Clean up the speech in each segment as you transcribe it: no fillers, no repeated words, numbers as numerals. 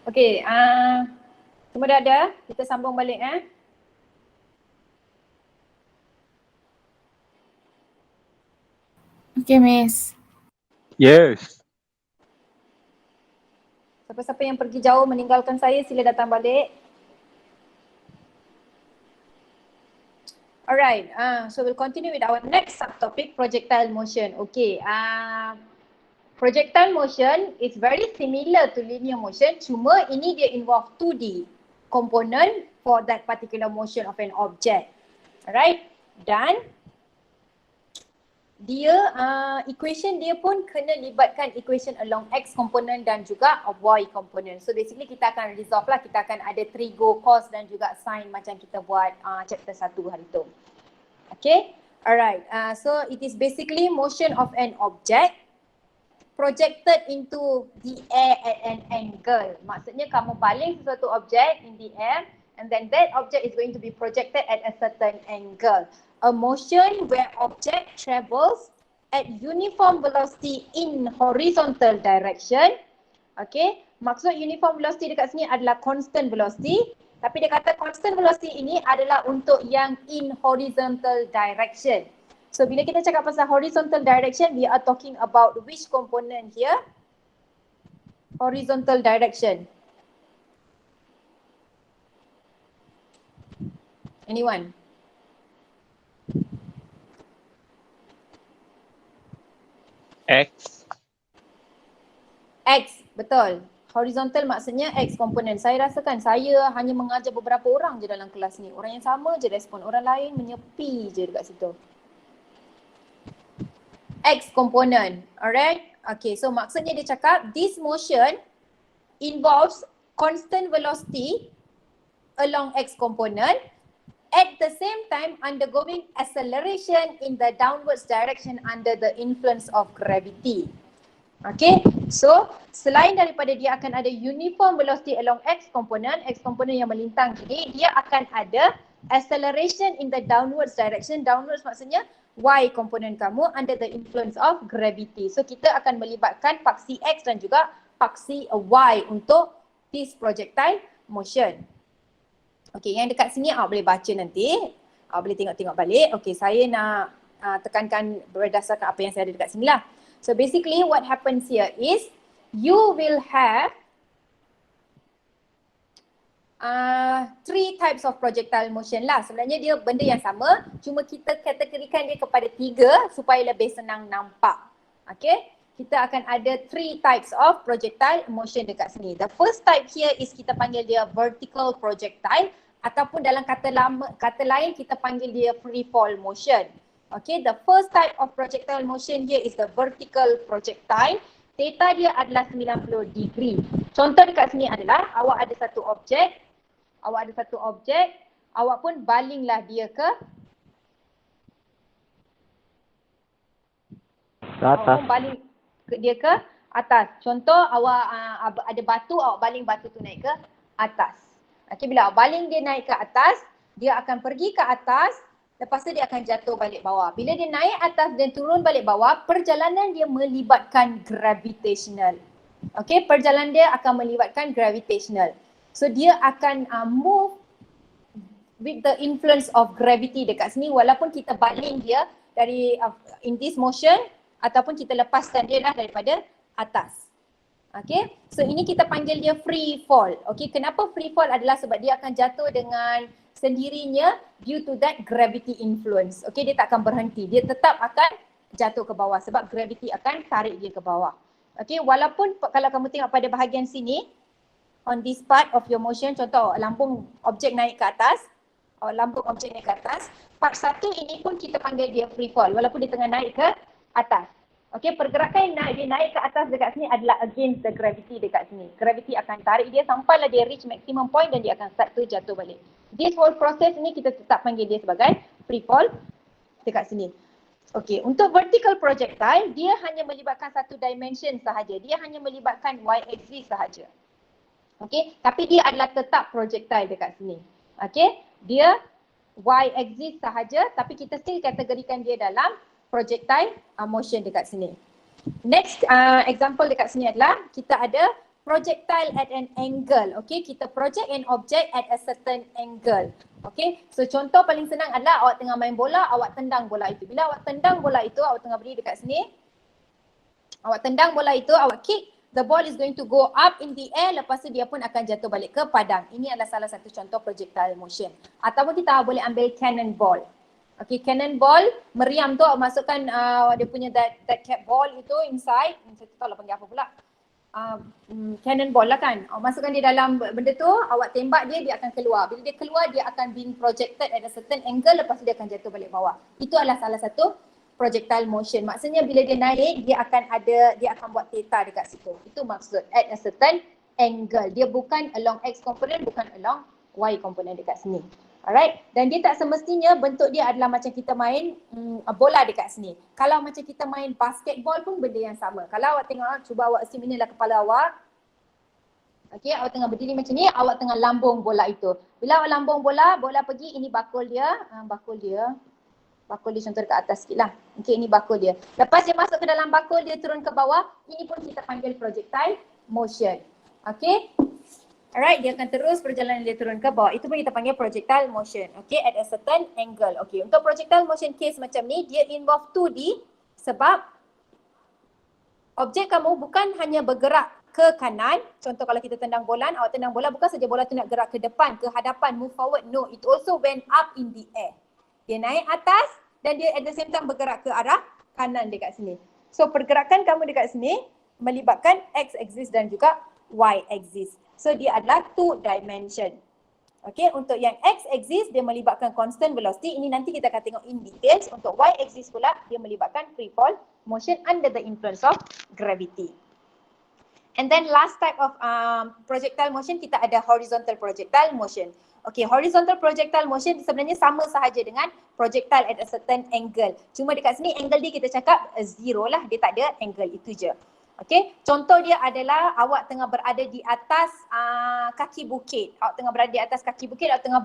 Okey, semua dah ada? Kita sambung balik Okay, Miss. Yes. Siapa-siapa yang pergi jauh meninggalkan saya, sila datang balik. Alright, so we'll continue with our next subtopic, projectile motion. Okay, projectile motion is very similar to linear motion, cuma ini dia involve 2D component for that particular motion of an object. Alright, dan dia equation dia pun kena libatkan equation along x component dan juga y component. So basically kita akan resolve lah, kita akan ada trigo, cos dan juga sin macam kita buat chapter 1 hari tu. Okay, alright. So it is basically motion of an object projected into the air at an angle. Maksudnya kamu baling sesuatu objek in the air and then that object is going to be projected at a certain angle. A motion where object travels at uniform velocity in horizontal direction. Okay, maksud uniform velocity dekat sini adalah constant velocity. Tapi dia kata constant velocity ini adalah untuk yang in horizontal direction. So bila kita cakap pasal horizontal direction, we are talking about which component here? Horizontal direction. Anyone? X. X, betul. Horizontal maksudnya X komponen. Saya rasakan saya hanya mengajar beberapa orang je dalam kelas ni. Orang yang sama je respon, orang lain menyepi je dekat situ. X component, alright? Okay, so maksudnya dia cakap this motion involves constant velocity along X component at the same time undergoing acceleration in the downwards direction under the influence of gravity. Okay, so selain daripada dia akan ada uniform velocity along X component yang melintang kiri, dia akan ada acceleration in the downwards direction. Downwards maksudnya Y komponen kamu under the influence of gravity. So kita akan melibatkan paksi X dan juga paksi Y untuk this projectile motion. Okay, yang dekat sini awak boleh baca nanti. Awak boleh tengok-tengok balik. Okay, saya nak tekankan berdasarkan apa yang saya ada dekat sini lah. So basically what happens here is you will have three types of projectile motion lah. Sebenarnya dia benda yang sama, cuma kita kategorikan dia kepada 3 supaya lebih senang nampak. Okay, kita akan ada 3 types of projectile motion dekat sini. The first type here is kita panggil dia vertical projectile ataupun dalam kata lain kita panggil dia free fall motion. Okay, the first type of projectile motion here is the vertical projectile. Theta dia adalah 90 degree. Contoh dekat sini adalah awak ada satu objek, awak pun balinglah dia ke atas. Awak pun baling dia ke atas. Contoh awak ada batu, awak baling batu tu naik ke atas. Okay, bila awak baling dia naik ke atas, dia akan pergi ke atas, lepas tu dia akan jatuh balik bawah. Bila dia naik atas dan turun balik bawah, perjalanan dia melibatkan gravitational. Okay, perjalanan dia akan melibatkan gravitational. So dia akan move with the influence of gravity dekat sini walaupun kita baling dia dari in this motion ataupun kita lepaskan dia lah daripada atas. Okay, so ini kita panggil dia free fall. Okay, kenapa free fall adalah sebab dia akan jatuh dengan sendirinya due to that gravity influence. Okay, dia tak akan berhenti. Dia tetap akan jatuh ke bawah sebab gravity akan tarik dia ke bawah. Okay, walaupun kalau kamu tengok pada bahagian sini, on this part of your motion, contoh lambung objek naik ke atas, part 1 ini pun kita panggil dia free fall walaupun dia tengah naik ke atas. Okay, pergerakan yang dia naik ke atas dekat sini adalah against the gravity dekat sini. Gravity akan tarik dia sampailah dia reach maximum point dan dia akan start to jatuh balik. This whole process ni kita tetap panggil dia sebagai free fall dekat sini. Okay, untuk vertical projectile, dia hanya melibatkan satu dimension sahaja. Dia hanya melibatkan y-axis sahaja. Okay, tapi dia adalah tetap projectile dekat sini. Okay, dia y-axis sahaja tapi kita still kategorikan dia dalam projectile motion dekat sini. Next example dekat sini adalah kita ada projectile at an angle. Okay, kita project an object at a certain angle. Okay, so contoh paling senang adalah awak tengah main bola, awak tendang bola itu. Bila awak tendang bola itu, awak tengah berdiri dekat sini, awak tendang bola itu, awak kick, the ball is going to go up in the air, lepas tu dia pun akan jatuh balik ke padang. Ini adalah salah satu contoh projectile motion. Ataupun kita boleh ambil cannonball. Okay, cannonball, meriam tu awak masukkan dia punya that cat ball itu inside. Saya tak tahu lah panggil apa pula. Cannonball lah kan. Awak masukkan dia dalam benda tu, awak tembak dia, dia akan keluar. Bila dia keluar, dia akan being projected at a certain angle, lepas tu dia akan jatuh balik bawah. Itu adalah salah satu projectile motion. Maksudnya bila dia naik, dia akan buat theta dekat situ. Itu maksud at a certain angle. Dia bukan along X component, bukan along Y component dekat sini. Alright, dan dia tak semestinya bentuk dia adalah macam kita main bola dekat sini. Kalau macam kita main basketball pun benda yang sama. Kalau awak tengok, cuba awak assume inilah kepala awak. Okay, awak tengah berdiri macam ni, awak tengah lambung bola itu. Bila awak lambung bola, bola pergi, ini bakul dia. Bakul dia contoh dekat atas sikit lah. Okay, ini bakul dia. Lepas dia masuk ke dalam bakul, dia turun ke bawah. Ini pun kita panggil projectile motion. Okay. Alright, dia akan terus perjalanan dia turun ke bawah. Itu pun kita panggil projectile motion. Okay, at a certain angle. Okay, untuk projectile motion case macam ni, dia involve 2D sebab objek kamu bukan hanya bergerak ke kanan. Contoh kalau kita tendang bola, awak tendang bola bukan saja bola tu nak gerak ke depan, ke hadapan, move forward. No, it also went up in the air. Dia naik atas dan dia at the same time bergerak ke arah kanan dekat sini. So pergerakan kamu dekat sini melibatkan X axis dan juga Y axis. So dia adalah 2 dimension. Okay, untuk yang X axis dia melibatkan constant velocity. Ini nanti kita akan tengok in details. Untuk Y axis pula dia melibatkan free fall motion under the influence of gravity. And then last type of projectile motion, kita ada horizontal projectile motion. Okay, horizontal projectile motion sebenarnya sama sahaja dengan projectile at a certain angle. Cuma dekat sini angle dia kita cakap zero lah, dia tak ada angle itu je. Okay, contoh dia adalah awak tengah berada di atas kaki bukit. Awak tengah berada di atas kaki bukit, awak tengah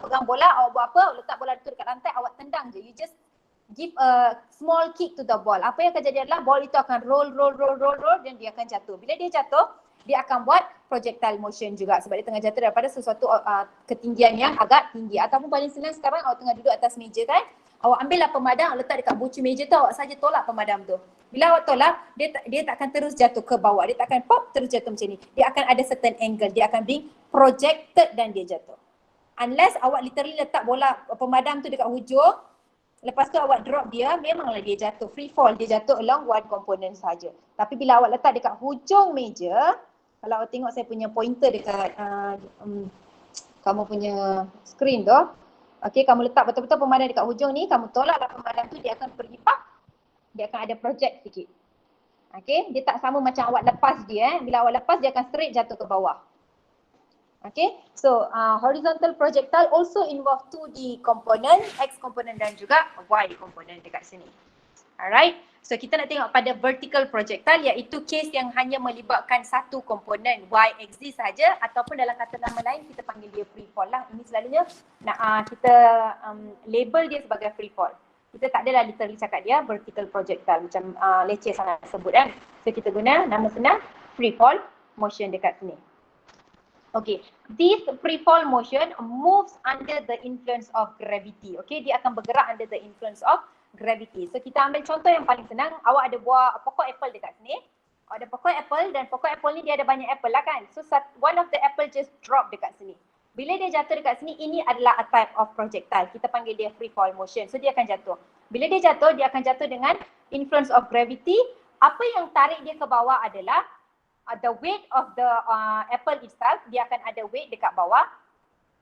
pegang bola, awak buat apa? Awak letak bola itu dekat lantai, awak tendang je. You just give a small kick to the ball. Apa yang akan jadi adalah ball itu akan roll dan dia akan jatuh. Bila dia jatuh, dia akan buat projectile motion juga sebab dia tengah jatuh daripada sesuatu ketinggian yang agak tinggi. Ataupun paling senang sekarang awak tengah duduk atas meja kan, awak ambillah pemadam, awak letak dekat bucu meja tu, awak saja tolak pemadam tu. Bila awak tolak, dia tak akan terus jatuh ke bawah. Dia tak akan pop terus jatuh macam ni. Dia akan ada certain angle. Dia akan being projected dan dia jatuh. Unless awak literally letak bola pemadam tu dekat hujung, lepas tu awak drop dia, memanglah dia jatuh. Free fall, dia jatuh along one component saja. Tapi bila awak letak dekat hujung meja, kalau awak tengok saya punya pointer dekat kamu punya screen tu. Okay, kamu letak betul-betul pemadam dekat hujung ni, kamu tolaklah pemadam tu, dia akan pergi pop. Dia akan ada project sikit. Okay, dia tak sama macam awak lepas dia. Bila awak lepas, dia akan straight jatuh ke bawah. Okay, so horizontal projectile also involve 2D component, X component dan juga Y component dekat sini. Alright, so kita nak tengok pada vertical projectile iaitu case yang hanya melibatkan satu komponen Y axis saja ataupun dalam kata nama lain kita panggil dia free fall lah. Ini selalunya kita label dia sebagai free fall. Kita tak adalah literally cakap dia vertical projectile macam leceh sangat sebut kan. So kita guna nama senang free fall motion dekat sini. Okay, this free fall motion moves under the influence of gravity. Okay, dia akan bergerak under the influence of gravity. So kita ambil contoh yang paling senang. Awak ada buah pokok apple dekat sini. Awak ada pokok apple dan pokok apple ni dia ada banyak apple lah kan. So one of the apple just drop dekat sini. Bila dia jatuh dekat sini, ini adalah a type of projectile. Kita panggil dia free fall motion. So dia akan jatuh. Bila dia akan jatuh dengan influence of gravity. Apa yang tarik dia ke bawah adalah the weight of the apple itself. Dia akan ada weight dekat bawah.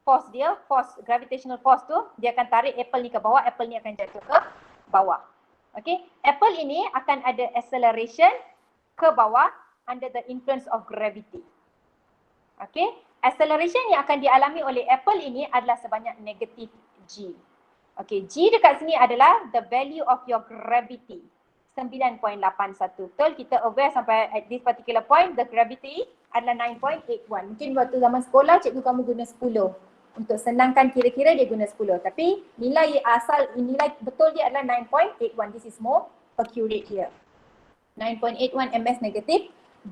Force dia, gravitational force tu, dia akan tarik apple ni ke bawah. Apple ni akan jatuh ke bawah. Okay, apple ini akan ada acceleration ke bawah under the influence of gravity. Okay, acceleration yang akan dialami oleh apple ini adalah sebanyak negative g. Okay, g dekat sini adalah the value of your gravity. 9.81. Betul, kita aware sampai at this particular point, the gravity adalah 9.81. Mungkin waktu zaman sekolah, cikgu kamu guna 10. Untuk senangkan kira-kira dia guna 10. Tapi nilai betul dia adalah 9.81. This is more accurate here. 9.81 ms negative 2.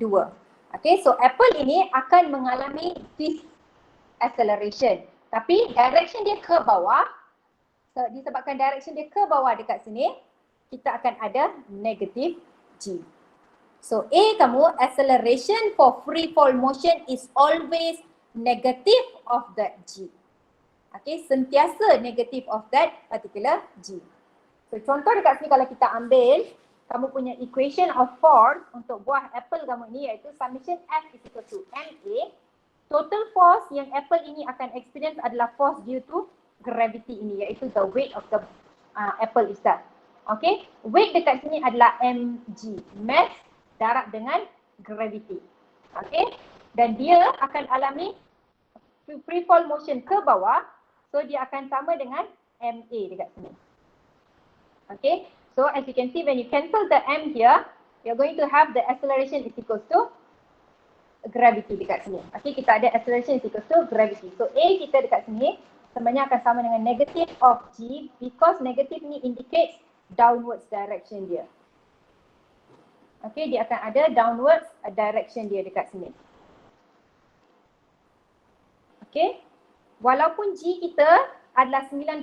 Okay, so apple ini akan mengalami this acceleration. Tapi direction dia ke bawah. So, disebabkan direction dia ke bawah dekat sini, kita akan ada negative G. So A kamu, acceleration for free fall motion is always negative of that G. Okay, sentiasa negative of that particular G. So contoh dekat sini kalau kita ambil, kamu punya equation of force untuk buah apple kamu ni iaitu summation F is equal to MA. Total force yang apple ini akan experience adalah force due to gravity ini iaitu the weight of the apple itself. Okay, weight dekat sini adalah mg, mass darat dengan gravity. Okay, dan dia akan alami free fall motion ke bawah, so dia akan sama dengan ma dekat sini. Okay, so as you can see when you cancel the m here, you're going to have the acceleration is equals to gravity dekat sini. Okay, kita ada acceleration is equals to gravity. So a kita dekat sini sebenarnya akan sama dengan negative of g because negative ni indicates downwards direction dia. Okay, dia akan ada downwards direction dia dekat sini. Okay, walaupun G kita adalah 9.81,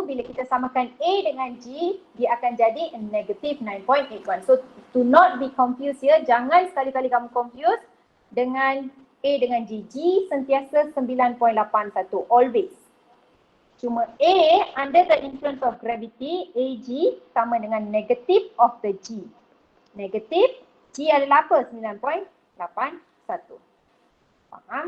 bila kita samakan A dengan G, dia akan jadi negative 9.81. So, to not be confused here, jangan sekali-kali kamu confuse dengan A dengan G. G sentiasa 9.81, always. Cuma A under the influence of gravity, AG sama dengan negative of the G. Negatif, G adalah apa? 9.81. Faham?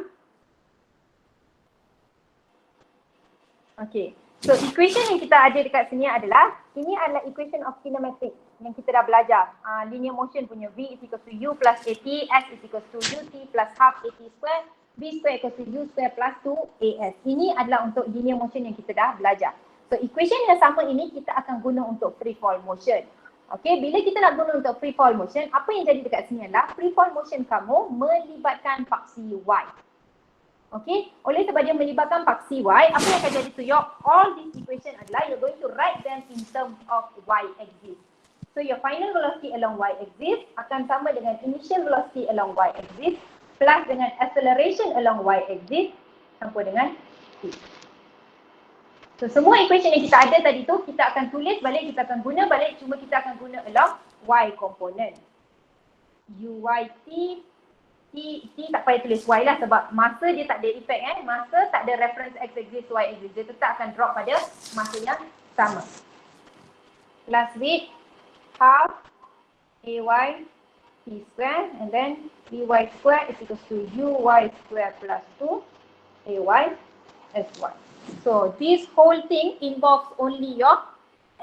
Okay. So equation yang kita ada dekat sini adalah, ini adalah equation of kinematic yang kita dah belajar. Linear motion punya V is equal to U plus AT, S is equal to UT plus half AT square, V square equal to U square plus 2AS. Ini adalah untuk linear motion yang kita dah belajar. So equation yang sama ini kita akan guna untuk free fall motion. Okay, bila kita nak guna untuk free fall motion, apa yang jadi dekat sini adalah free fall motion kamu melibatkan paksi Y. Okay, oleh sebab dia melibatkan paksi Y, apa yang akan jadi to your all these equation adalah you're going to write them in terms of Y axis. So your final velocity along Y axis akan sama dengan initial velocity along Y axis plus dengan acceleration along Y axis campur dengan T. So semua equation yang kita ada tadi tu kita akan tulis balik, kita akan guna balik, cuma kita akan guna along Y component. UYT, T tak payah tulis Y lah sebab masa dia tak ada effect masa tak ada reference X axis, Y axis, dia tetap akan drop pada masa yang sama. Plus with half AY T square and then BY square is equal to UY square plus 2 AY SY. So this whole thing involves only your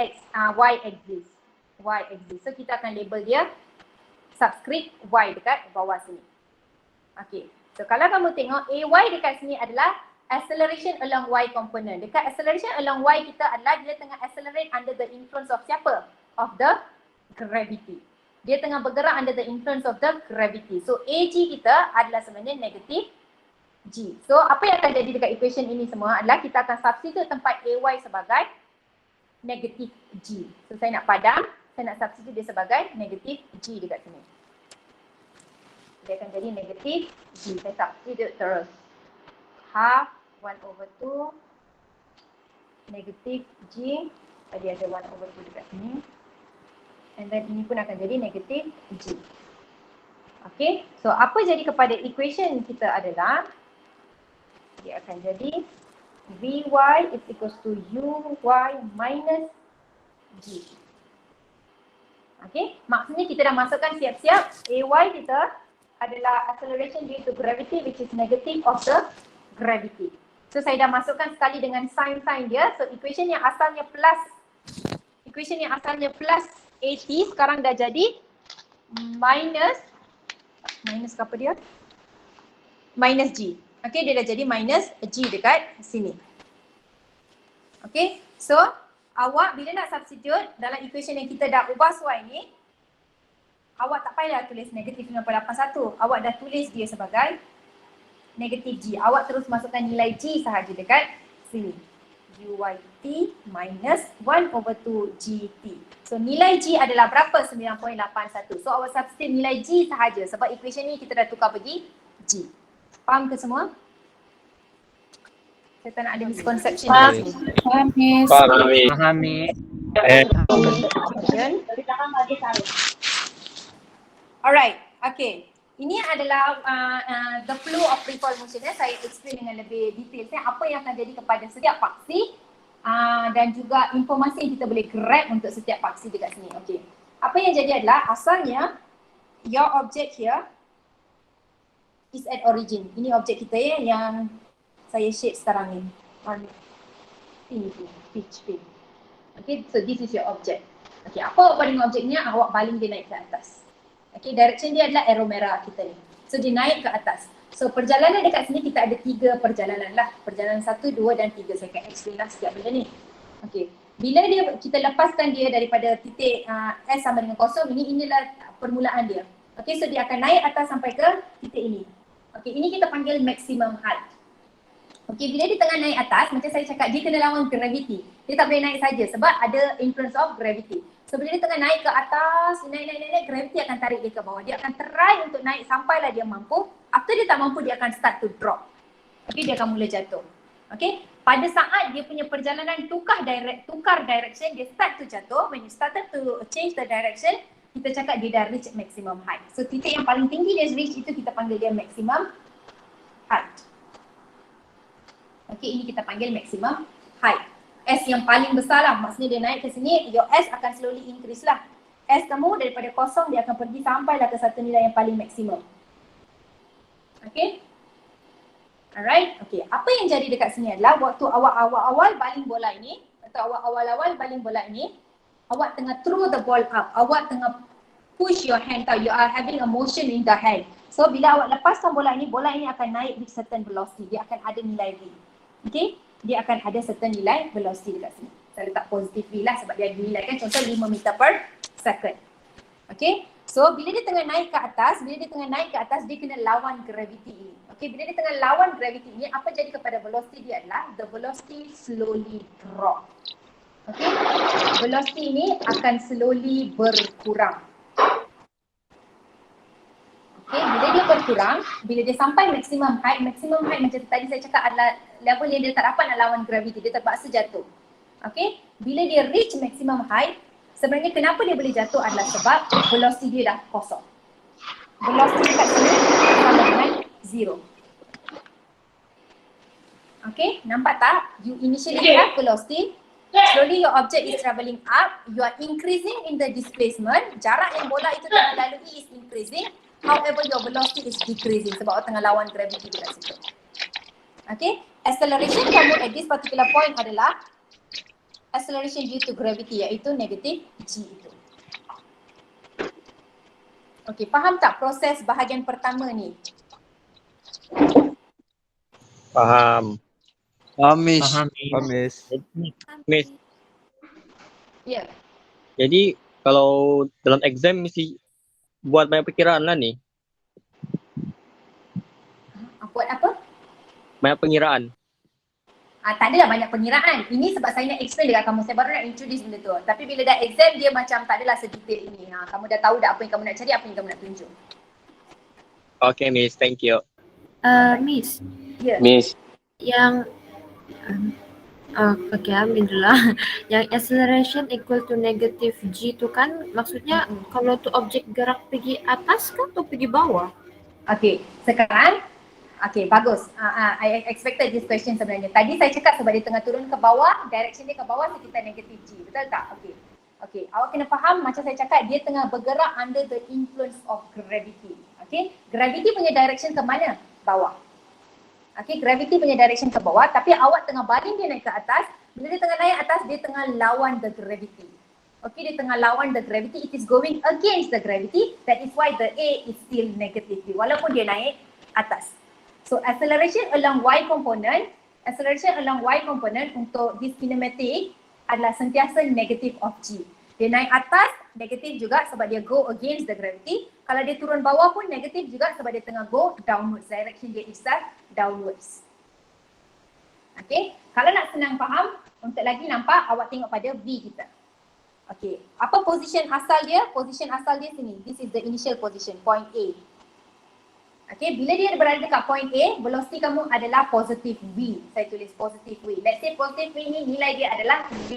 Y axis. Y axis. So kita akan label dia subscript Y dekat bawah sini. Okay. So kalau kamu tengok AY dekat sini adalah acceleration along Y component. Dekat acceleration along Y kita adalah dia tengah accelerate under the influence of siapa? Of the gravity. Dia tengah bergerak under the influence of the gravity. So AG kita adalah sebenarnya negative G. So apa yang akan jadi dekat equation ini semua adalah kita akan substitute tempat AY sebagai negative G. So saya nak padam, saya nak substitute dia sebagai negative G dekat sini. Dia akan jadi negative G. Saya substitute terus. Half 1/2 negative G. Tadi ada 1/2 dekat sini. And then ini pun akan jadi negative G. Okay. So apa jadi kepada equation kita adalah dia akan jadi Vy is equals to Uy minus G. Okay, maksudnya kita dah masukkan siap-siap Ay kita adalah acceleration due to gravity which is negative of the gravity. So saya dah masukkan sekali dengan sign dia. So equation yang asalnya plus AT sekarang dah jadi minus apa dia? Minus G. Okay, dia dah jadi minus G dekat sini. Okay, so awak bila nak substitute dalam equation yang kita dah ubah Y ni, awak tak payah tulis negatif 9.81. Awak dah tulis dia sebagai negatif G. Awak terus masukkan nilai G sahaja dekat sini. UYT minus 1/2 GT. So nilai G adalah berapa? 9.81. So awak substitute nilai G sahaja sebab equation ni kita dah tukar bagi G. Faham ke semua? Saya tak nak ada misconception di sini. Faham, Miss. Faham, Miss. Alright, okay. Ini adalah the flow of free-fall motion. Saya explain dengan lebih detail. Apa yang akan jadi kepada setiap paksi dan juga informasi yang kita boleh grab untuk setiap paksi dekat sini. Okay. Apa yang jadi adalah asalnya your object here is at origin. Ini objek kita yang saya shade sekarang ni. Ini tu, pitch pin. Okay, so this is your object. Okay, apa awak buat dengan objek ni? Awak baling dia naik ke atas. Okay, direction dia adalah arrow merah kita ni. So dia naik ke atas. So perjalanan dekat sini kita ada 3 perjalanan lah. Perjalanan 1, 2 dan 3. Saya akan explain lah setiap benda ni. Okay, bila kita lepaskan dia daripada titik S sama dengan kosong ini, inilah permulaan dia. Okay, so dia akan naik atas sampai ke titik ini. Okay, ini kita panggil maximum height. Okay, bila dia tengah naik atas, macam saya cakap, dia kena lawan gravity. Dia tak boleh naik saja sebab ada influence of gravity. So bila dia tengah naik ke atas, naik, gravity akan tarik dia ke bawah. Dia akan try untuk naik sampailah dia mampu. After dia tak mampu, dia akan start to drop. Okay, dia akan mula jatuh. Okay, pada saat dia punya perjalanan tukar direction, dia start to jatuh. When you started to change the direction, kita cakap dia dah reach maximum height. So titik yang paling tinggi dia reach itu kita panggil dia maximum height. Okay, ini kita panggil maximum height. S yang paling besar lah, maksudnya dia naik ke sini, your S akan slowly increase lah. S kamu daripada kosong dia akan pergi sampailah ke satu nilai yang paling maksimum. Okay. Alright, okay. Apa yang jadi dekat sini adalah waktu awak awal-awal baling bola ini, atau awak awal-awal baling bola ini, awak tengah throw the ball up, awak tengah push your hand, you are having a motion in the hand. So bila awak lepaskan bola ini akan naik with certain velocity, dia akan ada nilai V. Okay, dia akan ada certain nilai velocity dekat sini. Saya letak positif V lah sebab dia ada nilai kan, contoh 5 meter per second. Okay, so bila dia tengah naik ke atas, dia kena lawan gravity ini. Okay, bila dia tengah lawan gravity ini, apa jadi kepada velocity dia adalah the velocity slowly drop. Okay, velocity ini akan slowly berkurang. Okay, bila dia berkurang, bila dia sampai maximum height macam tadi saya cakap adalah level yang dia tak dapat nak lawan gravity, dia terpaksa jatuh. Okay, bila dia reach maximum height, sebenarnya kenapa dia boleh jatuh adalah sebab velocity dia dah kosong. Velocity dekat sini sama dengan 0. Okay, nampak tak? You initially have velocity, slowly your object is travelling up, you are increasing in the displacement, jarak yang bola itu tengah lalui is increasing. However, your velocity is decreasing sebab awak tengah lawan gravity dekat situ. Okay, acceleration kamu at this particular point adalah acceleration due to gravity, iaitu negative G itu. Okay, faham tak proses bahagian pertama ni? Faham. Miss. Miss. Ya. Jadi kalau dalam exam mesti buat banyak perkiraan lah ni. Buat apa? Banyak pengiraan. Tak adalah banyak pengiraan. Ini sebab saya nak explain dekat kamu. Saya baru nak introduce benda tu. Tapi bila dah exam dia macam tak adalah sedetail ini. Kamu dah tahu dah apa yang kamu nak cari, apa yang kamu nak tunjuk. Okay, Miss. Thank you. Miss. Ya. Miss. Yang okay, ambil dulu lah. Yang acceleration equal to negative G tu kan maksudnya kalau tu objek gerak pergi atas kan atau pergi bawah? Okay, sekarang bagus. I expected this question sebenarnya. Tadi saya cakap sebab dia tengah turun ke bawah, direction dia ke bawah sekitar negative G. Betul tak? Okay, awak kena faham macam saya cakap dia tengah bergerak under the influence of gravity. Okay, gravity punya direction ke mana? Bawah. Okay, gravity punya direction ke bawah tapi awak tengah baling dia naik ke atas. Bila dia tengah naik atas, dia tengah lawan the gravity. Okay, dia tengah lawan the gravity. It is going against the gravity. That is why the A is still negative V walaupun dia naik atas. So acceleration along Y component untuk this kinematic adalah sentiasa negative of G. Dia naik atas, negatif juga sebab dia go against the gravity. Kalau dia turun bawah pun negatif juga sebab dia tengah go downwards. Direction dia is downwards. Okay, kalau nak senang faham, Untuk lagi nampak, awak tengok pada V kita. Okay, apa position asal dia? Position asal dia sini. This is the initial position, point A. Okay, bila dia berada dekat point A, velocity kamu adalah positive V. Saya tulis positive V. Let's say positive V ni nilai dia adalah 5.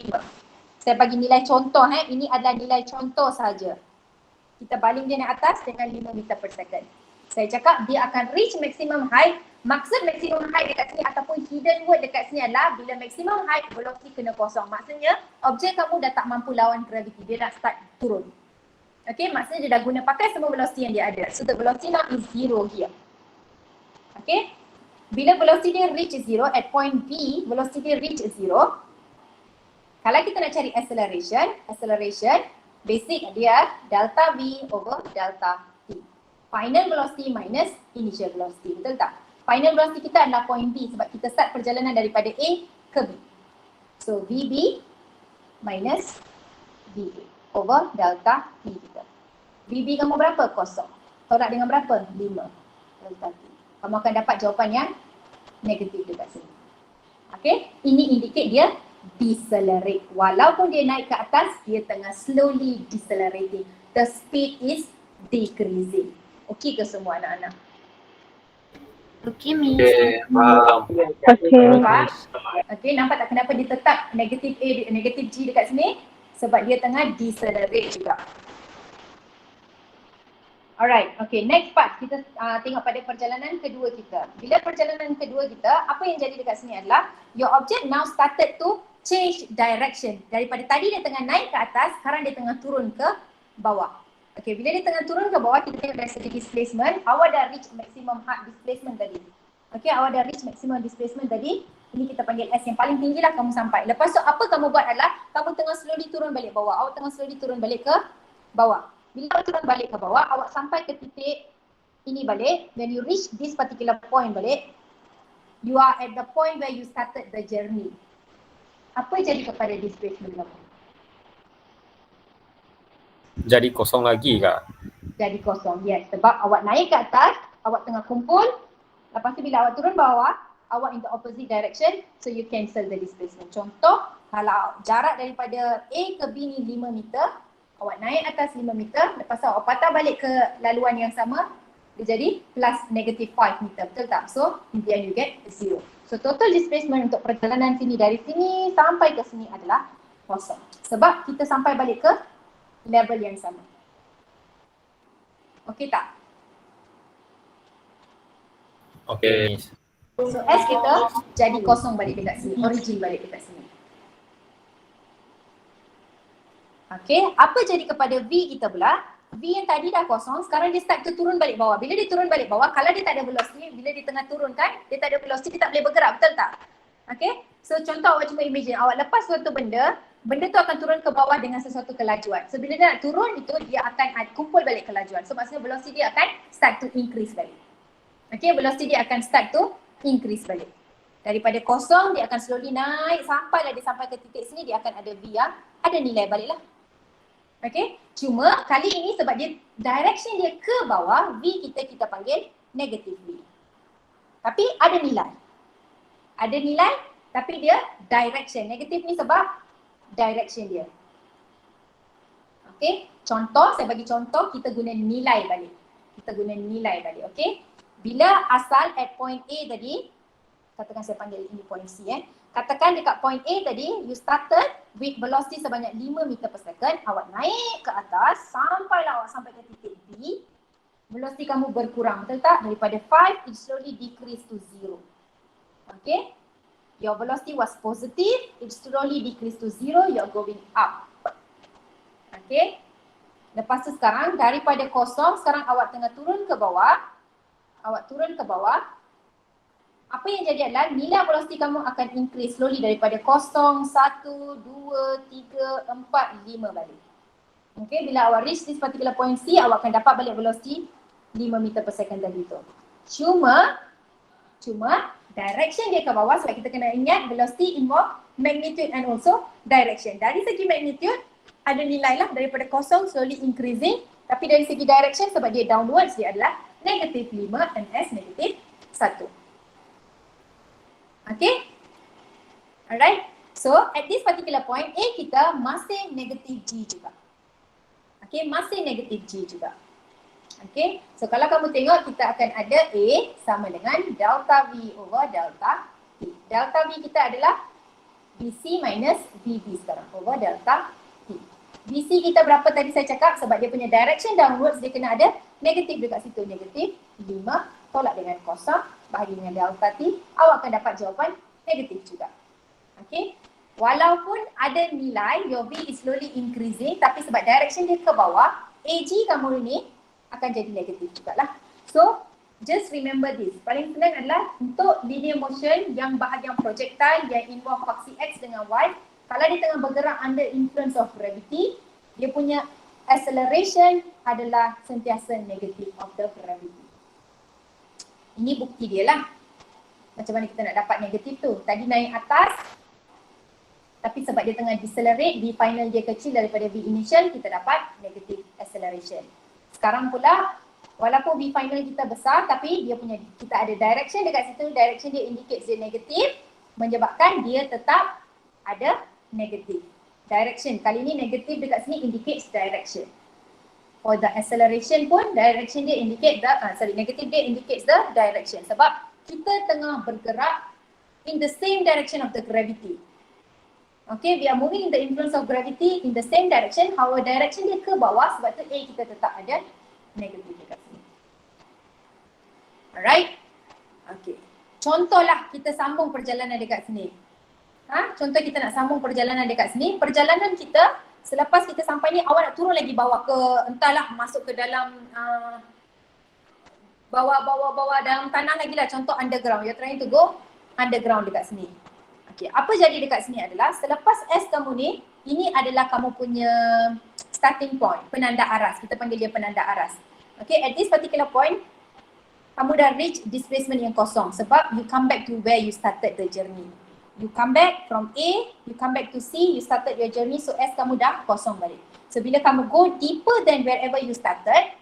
Saya bagi nilai contoh, ini adalah nilai contoh saja. Kita baling dia naik atas dengan 5 meter per second. Saya cakap dia akan reach maximum height. Maksud maximum height dekat sini ataupun hidden word dekat sini adalah bila maximum height velocity kena kosong. Maksudnya objek kamu dah tak mampu lawan gravity. Dia dah start turun. Okay, maksudnya dia dah guna pakai semua velocity yang dia ada. So the velocity now is 0 here. Okay. Bila velocity dia reach 0 at point B, velocity dia reach 0. Kalau kita nak cari acceleration basic dia delta V over delta T. Final velocity minus initial velocity. Betul tak? Final velocity kita adalah point B sebab kita start perjalanan daripada A ke B. So VB minus VA over delta T kita. VB kamu berapa? Kosong. Tolak dengan berapa? 5 delta T. Kamu akan dapat jawapan yang negatif dekat sini. Okay, ini indicate dia decelerate. Walaupun dia naik ke atas, dia tengah slowly decelerating. The speed is decreasing. Okey ke semua anak-anak? Okay, Miss. Faham. Nampak? Okey, nampak tak kenapa dia tetap negatif A, negatif G dekat sini? Sebab dia tengah decelerate juga. Alright, okay, next part kita tengok pada perjalanan kedua kita. Bila perjalanan kedua kita, apa yang jadi dekat sini adalah your object now started to change direction. Daripada tadi dia tengah naik ke atas, sekarang dia tengah turun ke bawah. Okay, bila dia tengah turun ke bawah, kita tengok dari segi displacement, awak dah reach maximum height displacement tadi. Okay, awak dah reach maximum displacement tadi. Ini kita panggil S yang paling tinggi lah kamu sampai. Lepas tu apa kamu buat adalah, kamu tengah slowly turun balik bawah. Awak tengah slowly turun balik ke bawah. Bila awak turun balik ke bawah, awak sampai ke titik ini balik. When you reach this particular point balik, you are at the point where you started the journey. Apa jadi kepada displacement kamu? Jadi kosong lagi kak? Jadi kosong, yes. Sebab awak naik ke atas, awak tengah kumpul. Lepas tu bila awak turun bawah, awak in the opposite direction, so you cancel the displacement. Contoh, kalau jarak daripada A ke B ni 5 meter, awak naik atas 5 meter, lepas tu awak patah balik ke laluan yang sama, dia jadi plus negative 5 meter, betul tak? So, in the end you get 0. So, total displacement untuk perjalanan sini dari sini sampai ke sini adalah kosong. Sebab kita sampai balik ke level yang sama. Okey tak? Okay. So, S kita jadi kosong balik dekat sini, origin balik dekat sini. Okay, apa jadi kepada V kita pula? V yang tadi dah kosong, sekarang dia start to turun balik bawah. Bila dia turun balik bawah, kalau dia tak ada velocity, bila dia tengah turun kan, dia tak ada velocity, dia tak boleh bergerak, betul tak? Okay, so contoh awak cuma imagine, awak lepas suatu benda, benda tu akan turun ke bawah dengan sesuatu kelajuan. So bila dia nak turun itu, dia akan kumpul balik kelajuan. So maksudnya velocity dia akan start to increase balik. Okay, velocity dia akan start to increase balik. Daripada kosong, dia akan slowly naik sampailah dia sampai ke titik sini, dia akan ada V yang ada nilai balik lah. Okay, cuma kali ini sebab dia direction dia ke bawah, V kita panggil negative V. Tapi ada nilai. Ada nilai tapi dia direction. Negative ni sebab direction dia. Okay, contoh, saya bagi contoh, kita guna nilai balik. Okay. Bila asal at point A tadi, katakan saya panggil ini point C katakan dekat point A tadi, you started with velocity sebanyak 5 meter per second, awak naik ke atas, sampailah awak sampai ke titik B, velocity kamu berkurang, betul tak? Daripada 5, it slowly decrease to 0. Okay? Your velocity was positive, it slowly decrease to 0, you're going up. Okay? Lepas tu sekarang, daripada kosong, sekarang awak tengah turun ke bawah, apa yang jadi adalah nilai velocity kamu akan increase slowly daripada 0, 1, 2, 3, 4, 5 balik. Okay, bila awak reach this particular point C, awak akan dapat balik velocity 5 meter per second tadi tu. Cuma direction dia ke bawah sebab kita kena ingat velocity involve magnitude and also direction. Dari segi magnitude, ada nilai lah daripada 0 slowly increasing. Tapi dari segi direction sebab dia downwards, dia adalah negative 5 and S negative 1. Okay, alright. So at this particular point A kita masih negatif G juga. Okay, masih negatif G juga. Okay, so kalau kamu tengok kita akan ada A sama dengan delta V over delta T. Delta V kita adalah BC minus VB sekarang over delta T. BC kita berapa tadi saya cakap, sebab dia punya direction downwards dia kena ada negatif dekat situ, negatif 5 tolak dengan kosong bahagi dengan delta T, awak akan dapat jawapan negatif juga. Okay. Walaupun ada nilai your V is slowly increasing, tapi sebab direction dia ke bawah, AG kamu ini akan jadi negatif juga lah. So just remember this. Paling senang adalah untuk linear motion yang bahagian projectile yang involve faksi X dengan Y, kalau dia tengah bergerak under influence of gravity, dia punya acceleration adalah sentiasa negative of the gravity. Ini bukti dia lah. Macam mana kita nak dapat negatif tu. Tadi naik atas, tapi sebab dia tengah decelerate, V final dia kecil daripada V initial, kita dapat negative acceleration. Sekarang pula, walaupun V final kita besar, tapi dia punya, kita ada direction dekat situ, direction dia indicates dia negatif, menyebabkan dia tetap ada negatif. Direction, kali ni negatif dekat sini indicates direction. For the acceleration pun, direction dia indicate the, negative dia indicates the direction. Sebab kita tengah bergerak in the same direction of the gravity. Okay, we are moving in the influence of gravity in the same direction. Our direction dia ke bawah, sebab tu A kita tetap ada negatif dekat sini. Alright? Okay. Contohlah kita sambung perjalanan dekat sini. Contoh kita nak sambung perjalanan dekat sini. Perjalanan kita, selepas kita sampai ni, awak nak turun lagi bawah ke, entahlah masuk ke dalam bawah dalam tanah lagi lah. Contoh underground. You're trying to go underground dekat sini. Okay, apa jadi dekat sini adalah selepas S kamu ni, ini adalah kamu punya starting point, penanda aras. Kita panggil dia penanda aras. Okay, at this particular point, kamu dah reach displacement yang kosong sebab you come back to where you started the journey. You come back from A, you come back to C, you started your journey, so S kamu dah kosong balik. So bila kamu go deeper than wherever you started,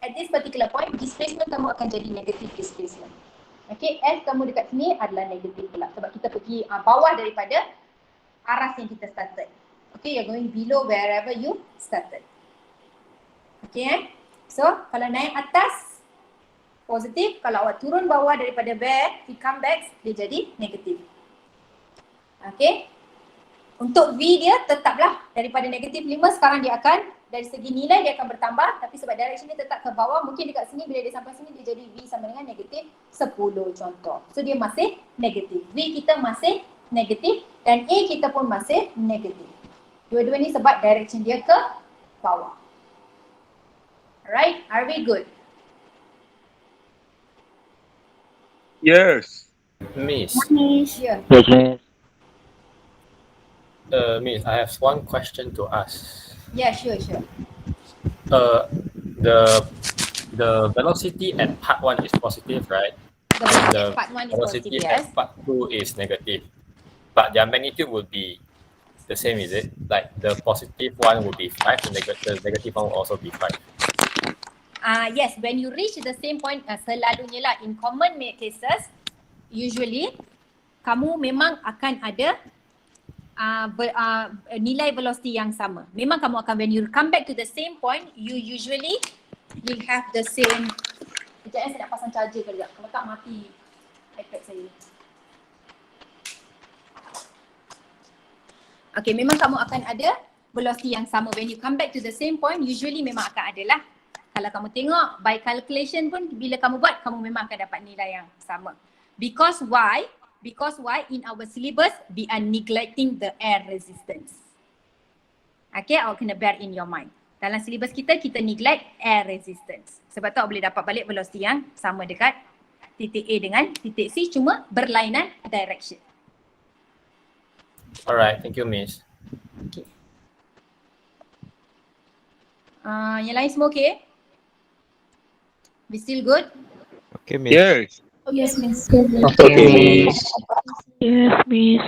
at this particular point, displacement kamu akan jadi negative displacement. Okay, S kamu dekat sini adalah negatif pula sebab kita pergi bawah daripada aras yang kita started. Okay, you're going below wherever you started. Okay, so kalau naik atas, positif. Kalau awak turun bawah daripada where you come back, dia jadi negatif. Okay, untuk V dia tetaplah daripada negatif 5, sekarang dia akan, dari segi nilai dia akan bertambah, tapi sebab direction dia tetap ke bawah, mungkin dekat sini bila dia sampai sini dia jadi V sama dengan negatif 10 contoh. So dia masih negatif. V kita masih negatif dan A kita pun masih negatif. Dua-dua ni sebab direction dia ke bawah. Alright, are we good? Yes. Miss, Yeah. Yes. Miss, I have one question to ask. Yeah, sure. The velocity at part 1 is positive, right? The part 1 is positive, Velocity yes. at part 2 is negative. But their magnitude would be the same, is it? Like the positive one would be 5, the negative one will also be 5. Yes, when you reach the same point, selalunya lah in common cases, usually kamu memang akan ada nilai velocity yang sama. Memang kamu akan, when you come back to the same point, you usually will have the same. Sekejap saya nak pasang charger kejap. Kalau tak mati iPad saya. Okay, memang kamu akan ada velocity yang sama. When you come back to the same point, usually memang akan ada lah. Kalau kamu tengok by calculation pun, bila kamu buat, kamu memang akan dapat nilai yang sama. Because why? Because why? In our syllabus, we are neglecting the air resistance. Okay, awak kena bear in your mind. Dalam syllabus kita neglect air resistance. Sebab tu awak boleh dapat balik velocity yang sama dekat titik A dengan titik C, cuma berlainan direction. Alright, thank you, Miss. Okay. Yang lain semua okay? We still good? Okay, Miss. Yes. Yes, Miss. Okay. Yes, Miss.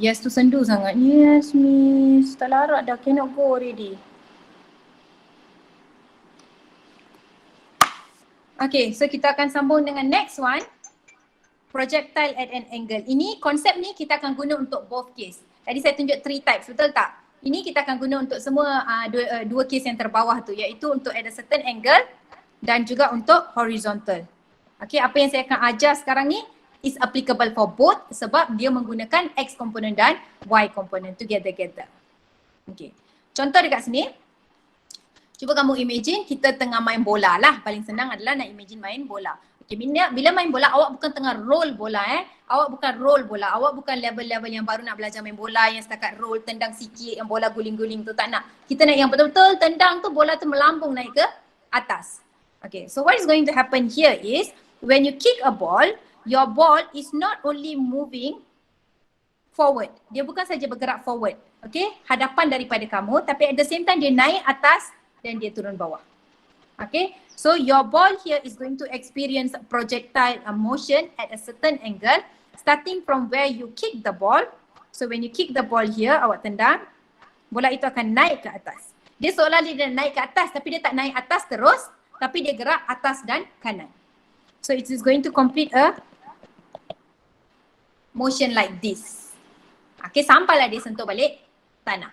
Yes tu sendu sangat. Yes, Miss. Tak larat dah. Cannot go already. Okay, so kita akan sambung dengan next one. projectile at an angle. Ini konsep ni kita akan guna untuk both case. Tadi saya tunjuk 3 types, betul tak? Ini kita akan guna untuk semua dua case yang terbawah tu, iaitu untuk at a certain angle dan juga untuk horizontal. Okay, apa yang saya akan ajar sekarang ni is applicable for both sebab dia menggunakan X component dan Y component together. Okay, contoh dekat sini. Cuba kamu imagine kita tengah main bola lah. Paling senang adalah nak imagine main bola. Okay, bila main bola awak bukan tengah roll bola Awak bukan roll bola. Awak bukan level-level yang baru nak belajar main bola yang setakat roll, tendang sikit, yang bola guling-guling tu, tak nak. Kita nak yang betul-betul tendang tu bola tu melambung naik ke atas. Okay, so what is going to happen here is when you kick a ball, your ball is not only moving forward. Dia bukan saja bergerak forward. Okay, hadapan daripada kamu, tapi at the same time dia naik atas dan dia turun bawah. Okay, so your ball here is going to experience projectile motion at a certain angle starting from where you kick the ball. So when you kick the ball here, awak tendang, bola itu akan naik ke atas. Dia seolah dia naik ke atas tapi dia tak naik atas terus, tapi dia gerak atas dan kanan. So it is going to complete a motion like this. Okay, sampailah dia sentuh balik tanah.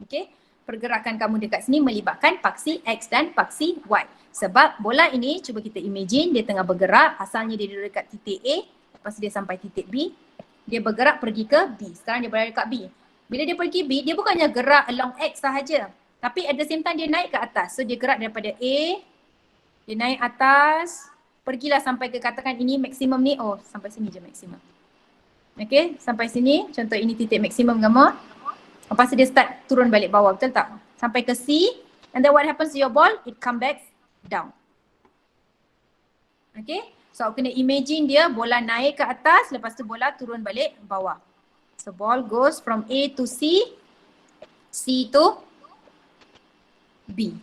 Okay, pergerakan kamu dekat sini melibatkan paksi X dan paksi Y. Sebab bola ini, cuba kita imagine dia tengah bergerak, asalnya dia duduk dekat titik A, lepas dia sampai titik B, dia bergerak pergi ke B. Sekarang dia berada dekat B. Bila dia pergi B, dia bukannya gerak along X sahaja, tapi at the same time dia naik ke atas. So dia gerak daripada A, dia naik atas, pergilah sampai ke katakan ini maksimum ni, oh sampai sini je maksimum. Okay, sampai sini, contoh ini titik maksimum gambar. Lepas tu dia start turun balik bawah, betul tak? Sampai ke C, and then what happens to your ball? It come back down. Okay, so aku kena imagine dia bola naik ke atas, lepas tu bola turun balik bawah. So ball goes from A to C, C to B.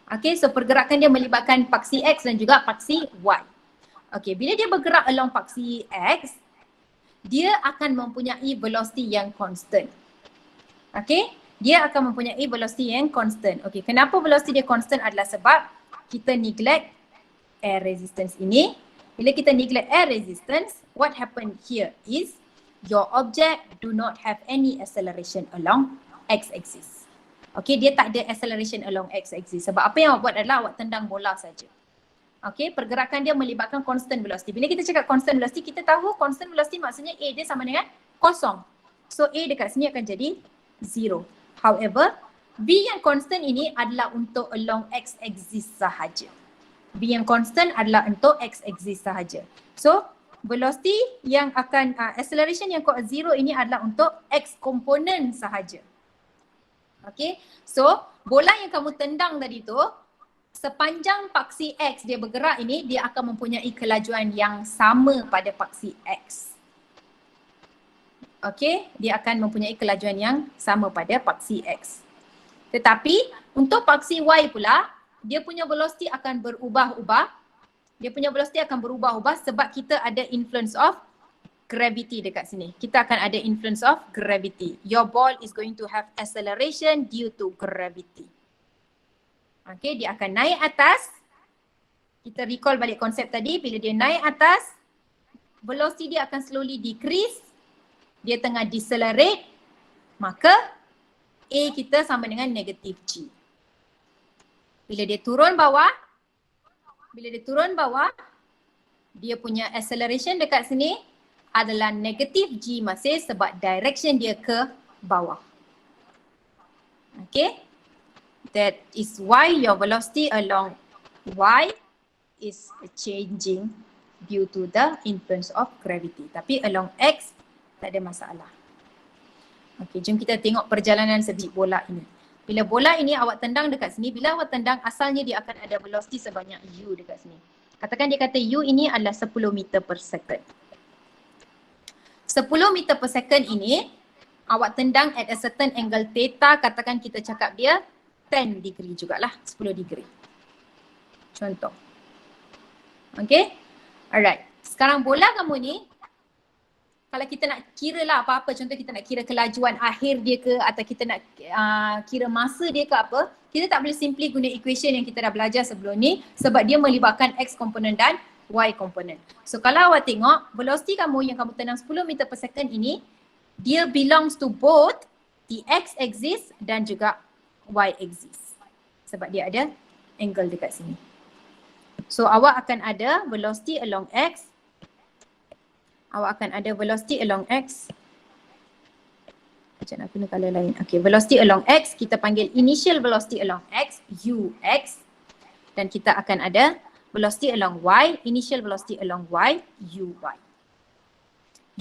Okay, so pergerakan dia melibatkan paksi X dan juga paksi Y. Okay, bila dia bergerak along paksi X, dia akan mempunyai velocity yang constant. Okay, dia akan mempunyai velocity yang constant. Okay, kenapa velocity dia constant adalah sebab kita neglect air resistance ini. Bila kita neglect air resistance, what happened here is your object do not have any acceleration along x-axis. Okay, dia tak ada acceleration along x-axis. Sebab apa yang awak buat adalah awak tendang bola saja. Okay, pergerakan dia melibatkan constant velocity. Bila kita cakap constant velocity, kita tahu constant velocity maksudnya A dia sama dengan kosong. So A dekat sini akan jadi 0. However, B yang constant ini adalah untuk along x-axis sahaja. B yang constant adalah untuk x-axis sahaja. So, velocity yang akan, acceleration yang kod 0 ini adalah untuk x komponen sahaja. Okay, so bola yang kamu tendang tadi tu, sepanjang paksi X dia bergerak ini, dia akan mempunyai kelajuan yang sama pada paksi X. Okay, dia akan mempunyai kelajuan yang sama pada paksi X. Tetapi untuk paksi Y pula, dia punya velocity akan berubah-ubah. Dia punya velocity akan berubah-ubah sebab kita ada influence of gravity dekat sini. Kita akan ada influence of gravity. Your ball is going to have acceleration due to gravity. Okay, dia akan naik atas. Kita recall balik konsep tadi, bila dia naik atas, velocity dia akan slowly decrease. Dia tengah decelerate, maka A kita sama dengan negative G. Bila dia turun bawah, dia punya acceleration dekat sini adalah negative G masih sebab direction dia ke bawah. Okay. That is why your velocity along Y is changing due to the influence of gravity. Tapi along X tak ada masalah. Okay, jom kita tengok perjalanan sebiji bola ini. Bila bola ini awak tendang dekat sini, bila awak tendang asalnya dia akan ada velocity sebanyak U dekat sini. Katakan dia kata U ini adalah 10 meter per second. 10 meter per second ini awak tendang at a certain angle theta, katakan kita cakap dia 10 degree jugalah, 10 degree. Contoh. Okay. Alright. Sekarang bola kamu ni, kalau kita nak kira lah apa-apa, contoh kita nak kira kelajuan akhir dia ke atau kita nak kira masa dia ke apa, kita tak boleh simply guna equation yang kita dah belajar sebelum ni sebab dia melibatkan X komponen dan Y component. So kalau awak tengok velocity kamu yang kamu tenang 10 meter per second ini, dia belongs to both the X axis dan juga Y axis. Sebab dia ada angle dekat sini. So awak akan ada velocity along X. Awak akan ada velocity along X. Macam nak guna color lain. Okay, velocity along X, kita panggil initial velocity along X, Ux. Dan kita akan ada velocity along Y, initial velocity along Y, Uy.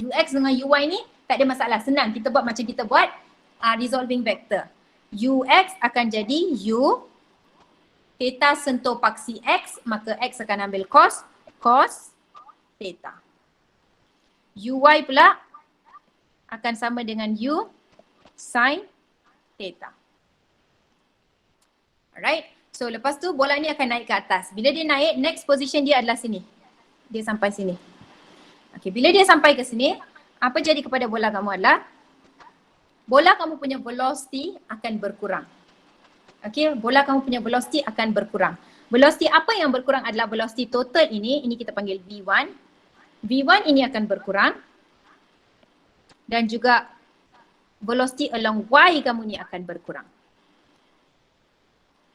Ux dengan Uy ni tak ada masalah, senang. Kita buat macam kita buat resolving vector. Ux akan jadi U, theta sentuh paksi X, maka X akan ambil cos theta. Uy pula akan sama dengan U sin theta. Alright. So lepas tu bola ni akan naik ke atas. Bila dia naik, next position dia adalah sini. Dia sampai sini. Okay, bila dia sampai ke sini, apa jadi kepada bola kamu adalah bola kamu punya velocity akan berkurang. Okay, bola kamu punya velocity akan berkurang. Velocity apa yang berkurang adalah velocity total ini kita panggil V1. V1 ini akan berkurang. Dan juga velocity along Y kamu ni akan berkurang.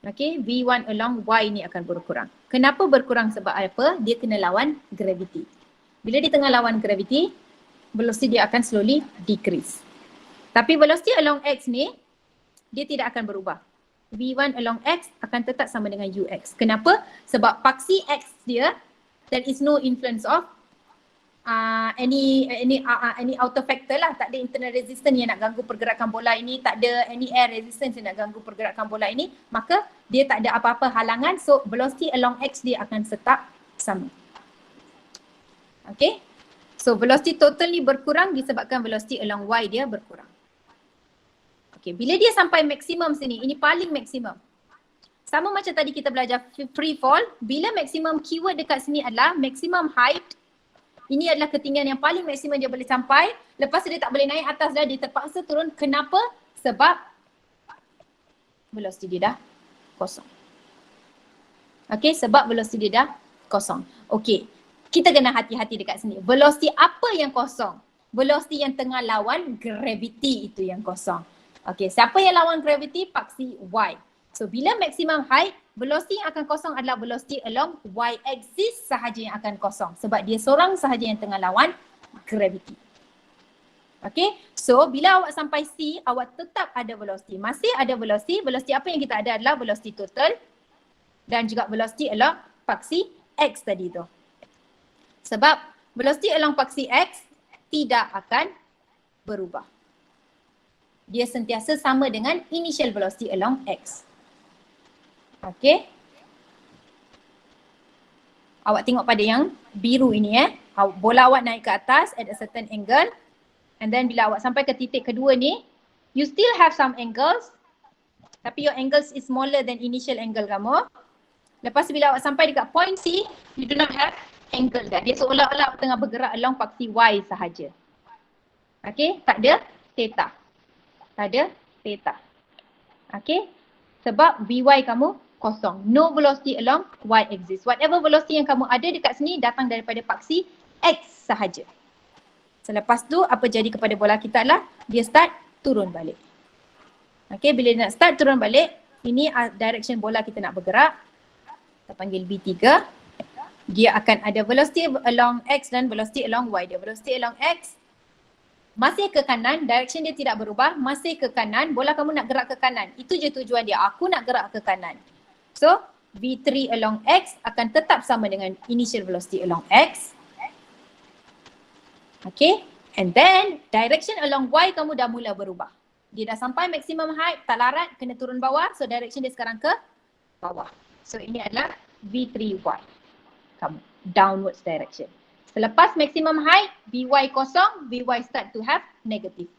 Okay, V1 along Y ni akan berkurang. Kenapa berkurang? Sebab apa? Dia kena lawan gravity. Bila dia tengah lawan gravity, velocity dia akan slowly decrease. Tapi velocity along X ni, dia tidak akan berubah. V1 along X akan tetap sama dengan Ux. Kenapa? Sebab paksi X dia, there is no influence of any outer factor lah. Tak ada internal resistance yang nak ganggu pergerakan bola ini, tak ada any air resistance yang nak ganggu pergerakan bola ini, maka dia tak ada apa-apa halangan, so velocity along X dia akan tetap sama. Okay, so velocity total ni berkurang disebabkan velocity along Y dia berkurang. Okay, bila dia sampai maksimum sini, ini paling maksimum. Sama macam tadi kita belajar free fall, bila maksimum keyword dekat sini adalah maximum height. Ini adalah ketinggian yang paling maksimum dia boleh sampai. Lepas tu dia tak boleh naik atas dah, dia terpaksa turun. Kenapa? Sebab velocity dia dah kosong. Okay, sebab velocity dia dah kosong. Okay, kita kena hati-hati dekat sini. Velocity apa yang kosong? Velocity yang tengah lawan gravity itu yang kosong. Okay, siapa yang lawan gravity? Paksi Y. So bila maximum height, velocity yang akan kosong adalah velocity along Y axis sahaja yang akan kosong. Sebab dia seorang sahaja yang tengah lawan gravity. Okay, so bila awak sampai C, awak tetap ada velocity. Masih ada velocity. Velocity apa yang kita ada adalah velocity total dan juga velocity along paksi X tadi tu. Sebab velocity along paksi X tidak akan berubah. Dia sentiasa sama dengan initial velocity along X. Okay. Awak tengok pada yang biru ini bola awak naik ke atas at a certain angle. And then bila awak sampai ke titik kedua ni, you still have some angles. Tapi your angles is smaller than initial angle kamu. Lepas bila awak sampai dekat point C, you do not have angle dah. Dia seolah-olah tengah bergerak along paksi Y sahaja. Okay, tak ada theta. Tak ada theta. Okay, sebab Vy kamu kosong. No velocity along Y axis. Whatever velocity yang kamu ada dekat sini datang daripada paksi X sahaja. Selepas tu apa jadi kepada bola kita adalah dia start turun balik. Okay, bila dia nak start turun balik, ini direction bola kita nak bergerak. Kita panggil B3. Dia akan ada velocity along X dan velocity along Y. Dia velocity along X masih ke kanan, direction dia tidak berubah, masih ke kanan, bola kamu nak gerak ke kanan. Itu je tujuan dia, aku nak gerak ke kanan. So, V3 along X akan tetap sama dengan initial velocity along X. Okay, and then direction along Y kamu dah mula berubah. Dia dah sampai maximum height, tak larat, kena turun bawah. So, direction dia sekarang ke bawah. So, ini adalah V3Y kamu, downwards direction. Selepas maximum height, Vy kosong, Vy start to have negative.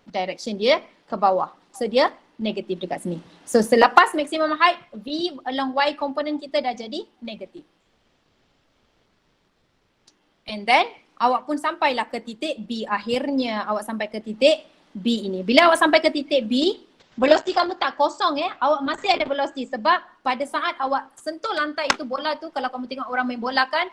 Direction dia ke bawah. So dia negatif dekat sini. So selepas maximum height, V along Y component kita dah jadi negatif. And then awak pun sampailah ke titik B. Akhirnya awak sampai ke titik B ini. Bila awak sampai ke titik B, velocity kamu tak kosong awak masih ada velocity. Sebab pada saat awak sentuh lantai itu bola tu, kalau kamu tengok orang main bola kan,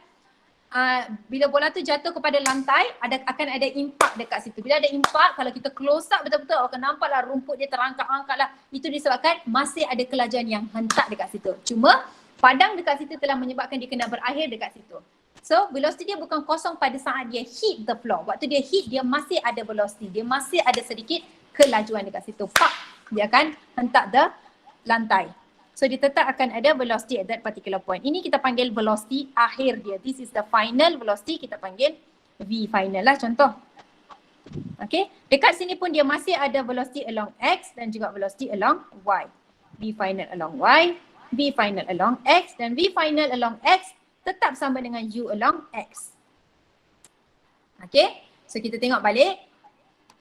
bila bola tu jatuh kepada lantai, akan ada impak dekat situ. Bila ada impak, kalau kita close up betul-betul, akan nampaklah rumput dia terangkat-angkat lah. Itu disebabkan masih ada kelajuan yang hentak dekat situ. Cuma padang dekat situ telah menyebabkan dia kena berakhir dekat situ. So velocity dia bukan kosong pada saat dia hit the floor. Waktu dia hit, dia masih ada velocity. Dia masih ada sedikit kelajuan dekat situ. Pak, dia akan hentak the lantai. So dia tetap akan ada velocity at that particular point. Ini kita panggil velocity akhir dia. This is the final velocity, kita panggil V final lah contoh. Okay, dekat sini pun dia masih ada velocity along X dan juga velocity along Y. V final along Y, V final along X dan V final along X tetap sama dengan U along X. Okay, so kita tengok balik.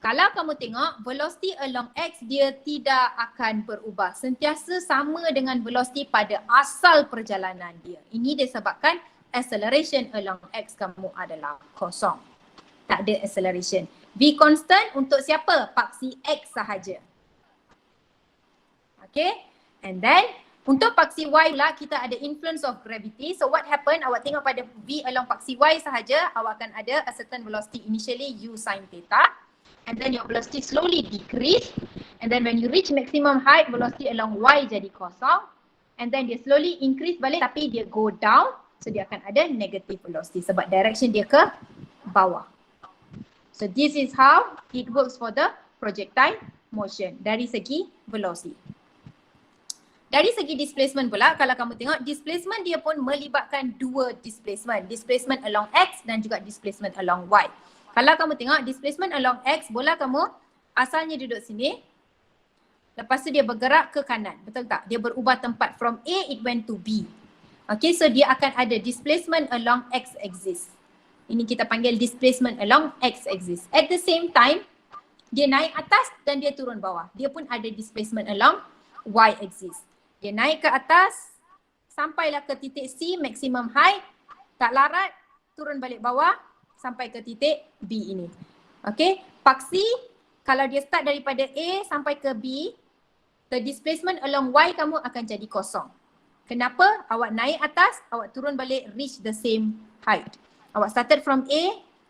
Kalau kamu tengok velocity along X dia tidak akan berubah. Sentiasa sama dengan velocity pada asal perjalanan dia. Ini disebabkan acceleration along X kamu adalah kosong. Tak ada acceleration. V constant untuk siapa? Paksi X sahaja. Okay. And then untuk paksi Y pula kita ada influence of gravity. So what happen? Awak tengok pada V along paksi Y sahaja, awak akan ada a certain velocity initially U sin theta. And then your velocity slowly decrease. And then when you reach maximum height, velocity along Y jadi kosong. And then dia slowly increase balik tapi dia go down. So dia akan ada negative velocity sebab direction dia ke bawah. So this is how it works for the projectile motion dari segi velocity. Dari segi displacement pula, kalau kamu tengok displacement dia pun melibatkan dua displacement. Displacement along X dan juga displacement along Y. Kalau kamu tengok displacement along X, bola kamu asalnya duduk sini. Lepas tu dia bergerak ke kanan. Betul tak? Dia berubah tempat. From A it went to B. Okay, so dia akan ada displacement along X axis. Ini kita panggil displacement along X axis. At the same time, dia naik atas dan dia turun bawah. Dia pun ada displacement along Y axis. Dia naik ke atas, sampailah ke titik C, maximum height. Tak larat, turun balik bawah. Sampai ke titik B ini. Okay, paksi kalau dia start daripada A sampai ke B, the displacement along Y kamu akan jadi kosong. Kenapa? Awak naik atas, awak turun balik reach the same height. Awak started from A,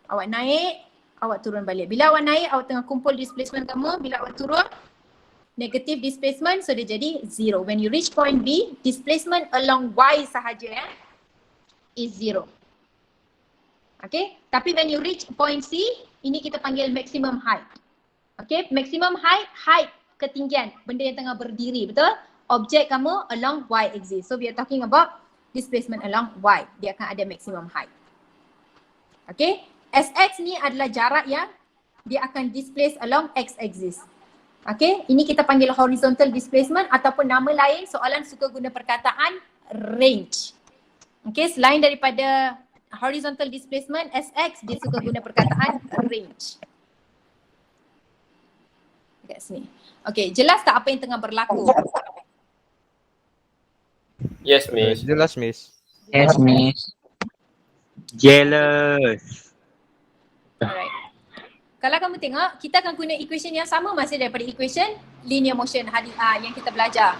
awak naik, awak turun balik. Bila awak naik, awak tengah kumpul displacement kamu. Bila awak turun, negative displacement, so dia jadi zero. When you reach point B, displacement along Y sahaja is zero. Okay, tapi when you reach point C, ini kita panggil maximum height. Okay, maximum height ketinggian, benda yang tengah berdiri, betul? Objek kamu along Y axis. So we are talking about displacement along Y. Dia akan ada maximum height. Okay, Sx ni adalah jarak yang dia akan displace along X axis. Okay, ini kita panggil horizontal displacement ataupun nama lain soalan suka guna perkataan range. Okay, selain daripada horizontal displacement, Sx, dia suka guna perkataan range. Dekat sini. Okay, jelas tak apa yang tengah berlaku? Yes, Miss. Jelas, Miss. Yes, Miss. Jealous. Alright. Kalau kamu tengok, kita akan guna equation yang sama masih daripada equation linear motion yang kita belajar.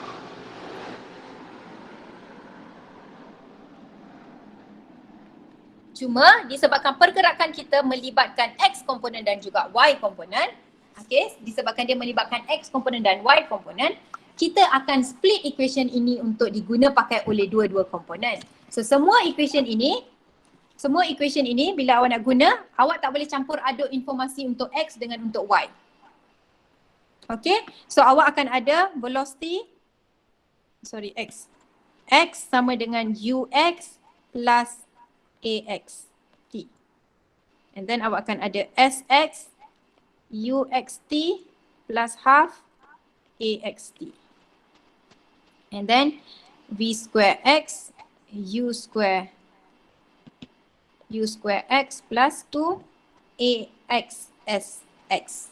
Cuma disebabkan pergerakan kita melibatkan X komponen dan juga Y komponen, okay, disebabkan dia melibatkan X komponen dan Y komponen, kita akan split equation ini untuk diguna pakai oleh dua-dua komponen. So semua equation ini bila awak nak guna, awak tak boleh campur aduk informasi untuk X dengan untuk Y. Okay, so awak akan ada velocity, X. X sama dengan UX plus AX T. And then awak akan ada SX UXT plus half AXT. And then V square X U square X plus 2 AXSX.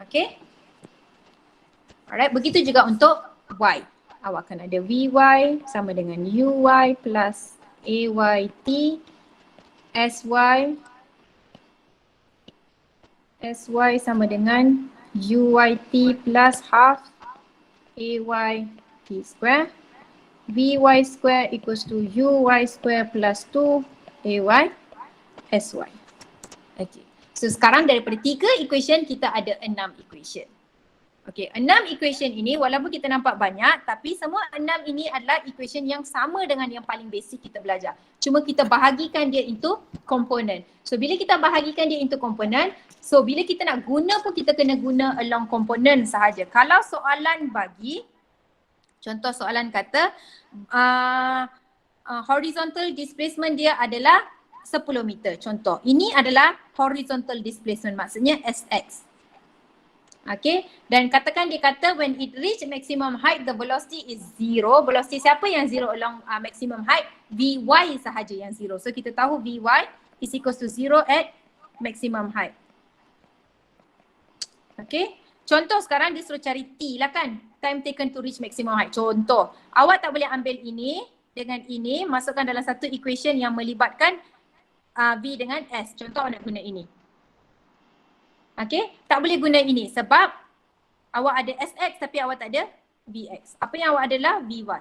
Okay. Alright, begitu juga untuk Y. Awak akan ada VY sama dengan UY plus AYT, SY sama dengan UYT plus half AYT square, VY square equals to UY square plus 2 AY SY. Okay. So sekarang daripada 3 equation kita ada 6 equation. Okay, 6 equation ini walaupun kita nampak banyak tapi semua 6 ini adalah equation yang sama dengan yang paling basic kita belajar. Cuma kita bahagikan dia into komponen. So bila kita bahagikan dia into komponen, so bila kita nak guna pun kita kena guna along komponen sahaja. Kalau soalan bagi, contoh soalan kata horizontal displacement dia adalah 10 meter. Contoh, ini adalah horizontal displacement maksudnya SX. Okay, dan katakan dia kata when it reach maximum height the velocity is 0. Velocity siapa yang 0 along maximum height? Vy sahaja yang 0. So kita tahu Vy is equals to 0 at maximum height. Okay, contoh sekarang dia suruh cari T lah kan, time taken to reach maximum height. Contoh, awak tak boleh ambil ini dengan ini masukkan dalam satu equation yang melibatkan V dengan S. Contoh awak nak guna ini. Okay, tak boleh guna ini sebab awak ada SX tapi awak tak ada VX. Apa yang awak adalah VY.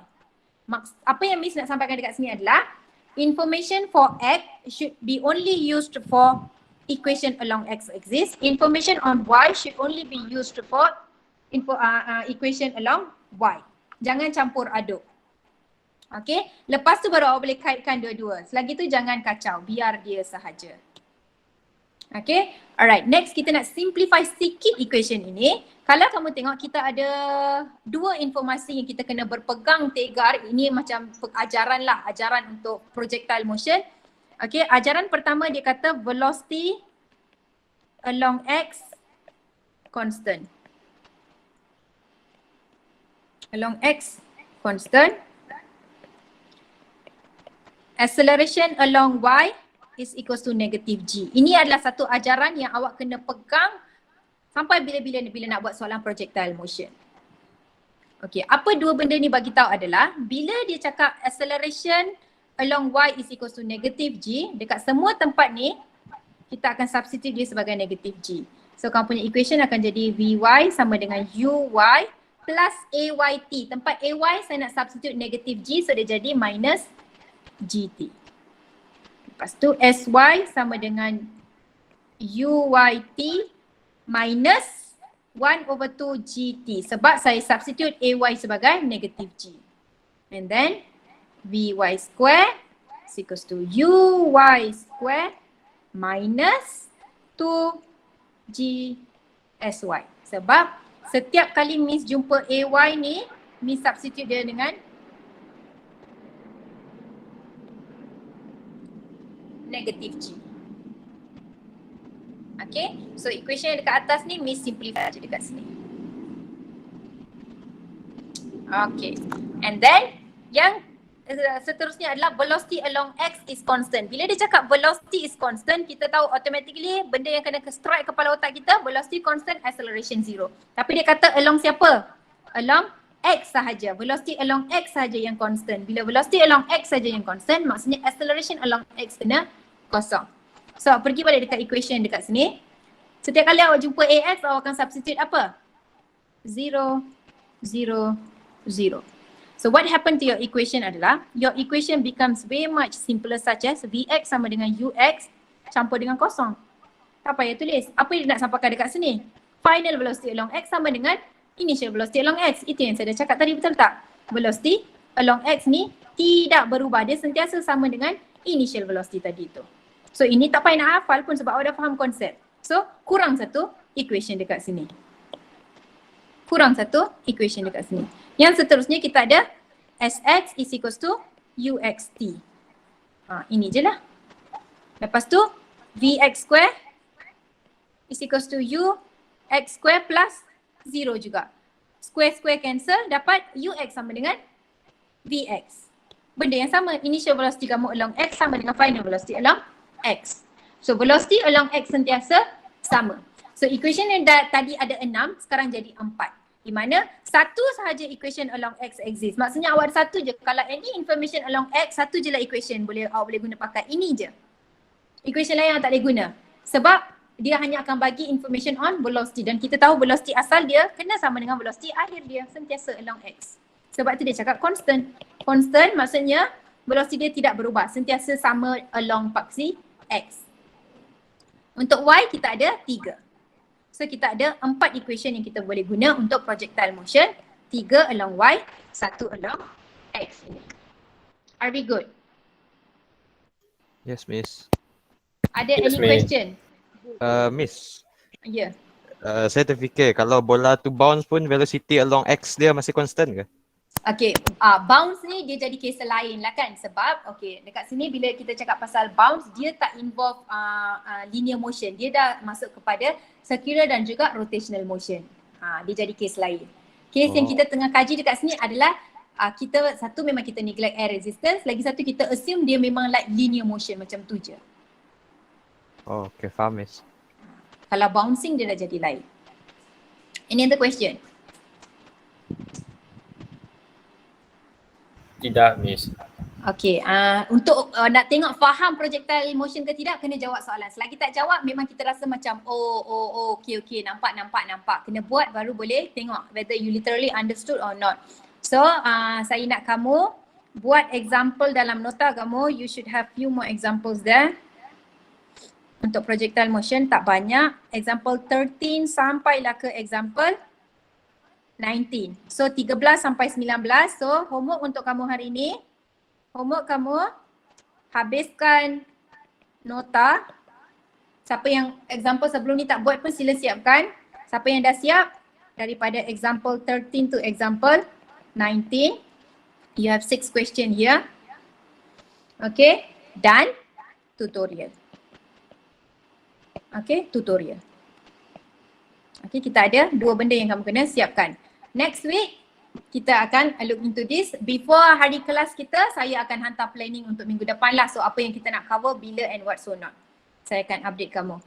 Apa yang Miss nak sampaikan dekat sini adalah information for X should be only used for equation along X axis. Information on Y should only be used for equation along Y. Jangan campur aduk. Okay, lepas tu baru awak boleh kaitkan dua-dua. Selagi tu jangan kacau, biar dia sahaja. Okay, alright, next kita nak simplify sikit equation ini. Kalau kamu tengok kita ada 2 informasi yang kita kena berpegang tegar. Ini macam ajaran lah, ajaran untuk projectile motion. Okay, ajaran pertama dia kata velocity along X constant. Along X constant. Acceleration along Y is equals to negative G. Ini adalah satu ajaran yang awak kena pegang sampai bila nak buat soalan projectile motion. Okay, apa 2 benda ni bagi tahu adalah bila dia cakap acceleration along Y is equals to negative G, dekat semua tempat ni kita akan substitute dia sebagai negative G. So kamu punya equation akan jadi Vy sama dengan Uy plus Ayt. Tempat Ay saya nak substitute negative G, so dia jadi minus GT. Lepas tu SY sama dengan UYT minus 1/2 GT sebab saya substitute AY sebagai negative G. And then VY square is equals to UY square minus 2GSY. Sebab setiap kali Miss jumpa AY ni, Miss substitute dia dengan negative G. Okay, so equation yang dekat atas ni Miss simplify je dekat sini. Okay, and then yang seterusnya adalah velocity along X is constant. Bila dia cakap velocity is constant, kita tahu automatically benda yang kena strike kepala otak kita, velocity constant, acceleration 0. Tapi dia kata along siapa? Along X sahaja. Velocity along X sahaja yang constant. Bila velocity along X sahaja yang constant, maksudnya acceleration along X kena kosong. So pergi balik dekat equation dekat sini. Setiap kali awak jumpa AX, awak akan substitute apa? 0, 0, 0. So what happened to your equation adalah your equation becomes way much simpler such as Vx sama dengan Ux campur dengan kosong. Tak payah tulis. Apa yang dia nak sampaikan dekat sini? Final velocity along X sama dengan initial velocity along X. Itu yang saya dah cakap tadi, betul tak? Velocity along X ni tidak berubah. Dia sentiasa sama dengan initial velocity tadi tu. So ini tak payah nak hafal pun sebab awak dah faham konsep. So kurang satu equation dekat sini. Kurang satu equation dekat sini. Yang seterusnya kita ada Sx is equals to Uxt. Ini je lah. Lepas tu Vx square is equals to Ux square plus 0 juga. Square cancel, dapat Ux sama dengan Vx. Benda yang sama, initial velocity kamu along X sama dengan final velocity along X. So velocity along X sentiasa sama. So equation yang tadi ada 6, sekarang jadi 4. Di mana satu sahaja equation along X exist. Maksudnya awak ada satu je. Kalau any information along X, satu je lah equation awak boleh guna pakai. Ini je. Equation lain awak tak boleh guna. Sebab dia hanya akan bagi information on velocity. Dan kita tahu velocity asal dia kena sama dengan velocity akhir dia. Sentiasa along X. Sebab tu dia cakap constant. Constant maksudnya velocity dia tidak berubah, sentiasa sama along paksi X. Untuk Y kita ada 3. So kita ada 4 equation yang kita boleh guna untuk projectile motion. 3 along Y, 1 along X. Are we good? Yes, Miss. Ada Yes, any Miss. question? Miss, Ya. saya terfikir kalau bola tu bounce pun velocity along X dia masih constant ke? Okay, bounce ni dia jadi kisah lain lah kan, sebab okay, dekat sini bila kita cakap pasal bounce, dia tak involve linear motion, dia dah masuk kepada circular dan juga rotational motion. Dia jadi case lain. Case yang kita tengah kaji dekat sini adalah kita satu memang kita neglect air resistance, lagi satu kita assume dia memang like linear motion macam tu je. Oh, okay, faham, Miss. Kalau bouncing dia dah jadi lain. Any other question? Tidak, Miss. Okay, untuk nak tengok faham projectile motion ke tidak, kena jawab soalan. Selagi tak jawab, memang kita rasa macam okay, nampak. Kena buat baru boleh tengok whether you literally understood or not. So, saya nak kamu buat example dalam nota kamu. You should have few more examples there. Untuk projectile motion tak banyak. Example 13 sampailah ke example 19. So 13 sampai 19. So homework untuk kamu hari ni, homework kamu habiskan nota. Siapa yang example sebelum ni tak buat pun sila siapkan. Siapa yang dah siap daripada example 13 to example 19. You have 6 question here. Okay, dan tutorial. Okay, tutorial. Okay, kita ada 2 benda yang kamu kena siapkan. Next week, kita akan look into this. Before hari kelas kita, saya akan hantar planning untuk minggu depan lah. So, apa yang kita nak cover, bila and what so not. Saya akan update kamu.